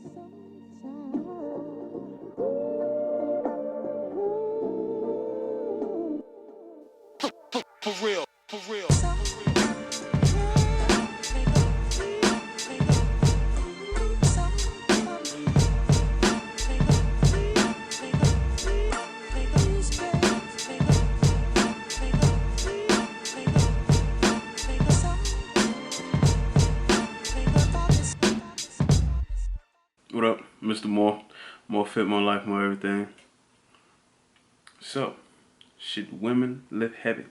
For real, for real. What up, Mr. Moore? More fit, more life, more everything. So, should women lift heavy?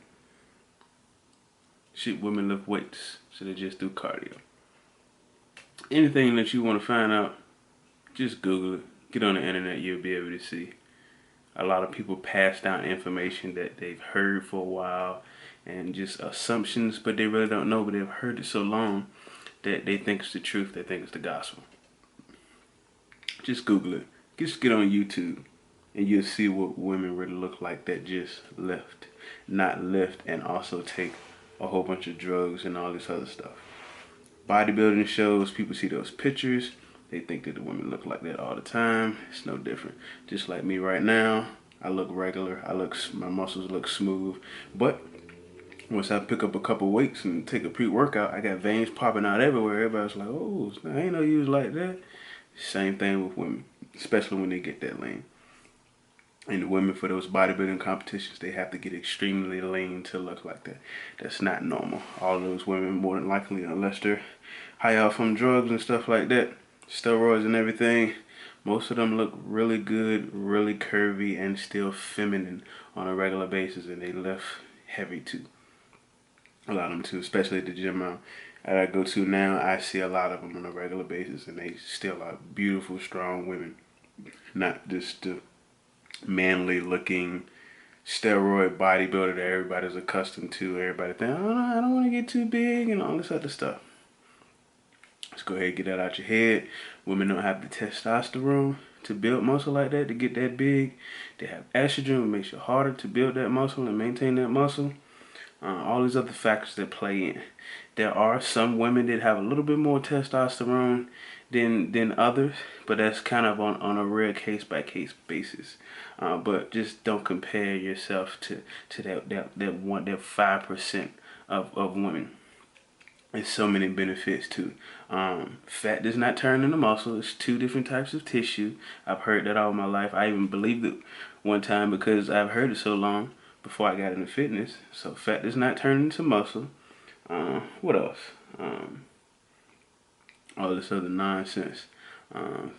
Should women lift weights? Should they just do cardio? Anything that you want to find out, just Google it. Get on the internet, you'll be able to see. A lot of people pass down information that they've heard for a while and just assumptions, but they really don't know, but they've heard it so long that they think it's the truth, they think it's the gospel. Just Google it. Just get on YouTube and you'll see what women really look like that just lift. Not lift and also take a whole bunch of drugs and all this other stuff. Bodybuilding shows, people see those pictures, they think that the women look like that all the time. It's no different. Just like me right now, I look regular, my muscles look smooth, but once I pick up a couple weights and take a pre-workout, I got veins popping out everywhere. Everybody's like, oh, I ain't know you was like that. Same thing with women, especially when they get that lean. And the women for those bodybuilding competitions, they have to get extremely lean to look like that. That's not normal. All those women, more than likely, unless they're high off from drugs and stuff like that, steroids and everything, most of them look really good, really curvy, and still feminine on a regular basis, and they lift heavy too. A lot of them too, especially at the gym that I go to now. I see a lot of them on a regular basis, and they still are beautiful, strong women. Not just the manly looking steroid bodybuilder that everybody's accustomed to. Everybody think, oh no, I don't want to get too big and all this other stuff. Let's go ahead and get that out your head. Women don't have the testosterone to build muscle like that, to get that big. They have estrogen, which makes it harder to build that muscle and maintain that muscle. All these other factors that play in. There are some women that have a little bit more testosterone than others, but that's kind of on a rare case-by-case basis. But just don't compare yourself to that 5% of women. There's so many benefits too. Fat does not turn into muscle. It's two different types of tissue. I've heard that all my life. I even believed it one time because I've heard it so long before I got into fitness. So fat does not turn into muscle. What else? All this other nonsense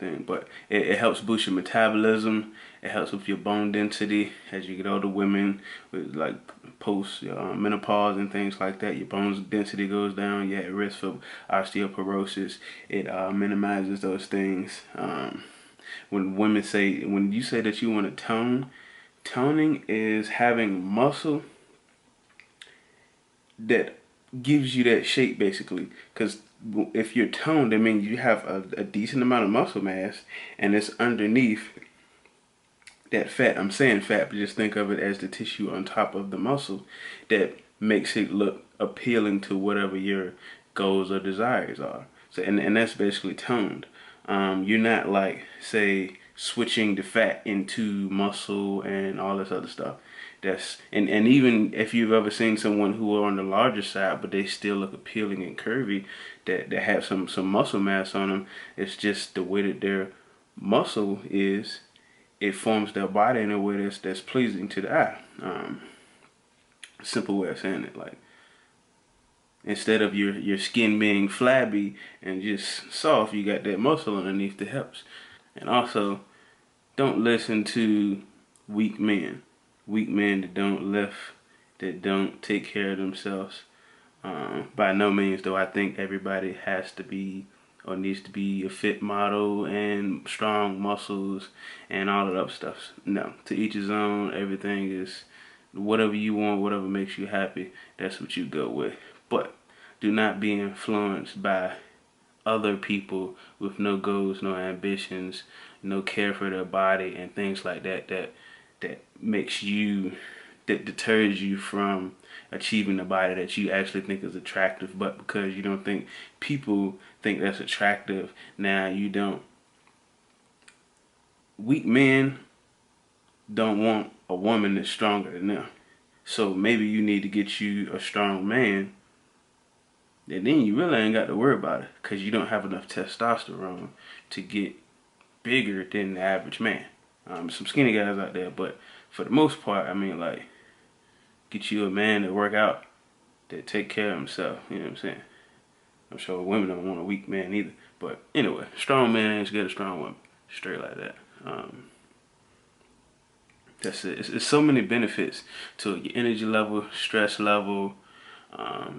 thing. But it helps boost your metabolism. It helps with your bone density as you get older. Women with like post menopause and things like that, your bone density goes down. You're at risk for osteoporosis. It minimizes those things. When you say that you want to tone, toning is having muscle that gives you that shape basically. Because if you're toned, that means you have a decent amount of muscle mass and it's underneath that fat. I'm saying fat, but just think of it as the tissue on top of the muscle that makes it look appealing to whatever your goals or desires are. So, and that's basically toned. You're not like, say, switching the fat into muscle and all this other stuff. And even if you've ever seen someone who are on the larger side, but they still look appealing and curvy, that have some muscle mass on them, it's just the way that their muscle is. It forms their body in a way that's pleasing to the eye. Simple way of saying it, like instead of your skin being flabby and just soft, you got that muscle underneath that helps. And also, don't listen to weak men that don't lift, that don't take care of themselves. By no means do I think everybody has to be or needs to be a fit model and strong muscles and all of that stuff. No, to each his own. Everything is whatever you want, whatever makes you happy, that's what you go with. But do not be influenced by other people with no goals, no ambitions, no care for their body and things like that that deters you from achieving the body that you actually think is attractive. But because you don't think people think that's attractive, now you don't weak men don't want a woman that's stronger than them. So maybe you need to get you a strong man, and then you really ain't got to worry about it because you don't have enough testosterone to get bigger than the average man. Some skinny guys out there, but for the most part, I mean, like, get you a man that work out, that take care of himself. You know what I'm saying? I'm sure women don't want a weak man either. But anyway, strong man ain't scared of strong woman. Straight like that. That's it. It's so many benefits to your energy level, stress level.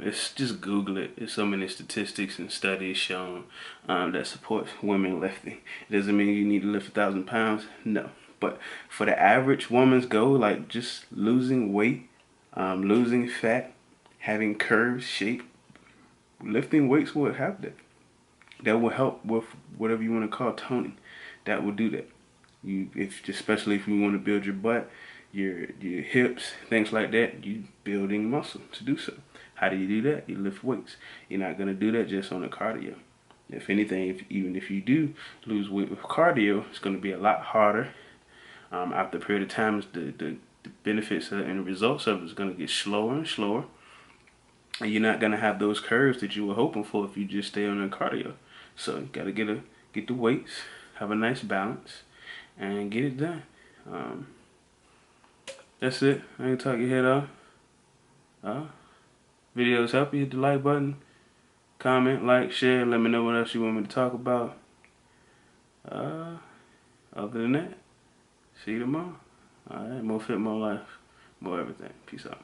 It's just Google it. There's so many statistics and studies shown that support women lifting. It doesn't mean you need to lift 1,000 pounds. No, but for the average woman's goal, like just losing weight, losing fat, having curves, shape, lifting weights will have that. That will help with whatever you want to call toning. That will do that. Especially if you want to build your butt, your hips, things like that, you building muscle to do so. How do you do that? You lift weights. You're not gonna do that just on the cardio. If anything, even if you do lose weight with cardio, it's gonna be a lot harder. After a period of time, the benefits and the results of it is gonna get slower and slower, and you're not gonna have those curves that you were hoping for if you just stay on the cardio. So you gotta get the weights, have a nice balance, and get it done. That's it. I ain't talk your head off. Videos help you, hit the like button, comment, like, share, let me know what else you want me to talk about. Other than that, see you tomorrow. Alright, more fit, more life, more everything. Peace out.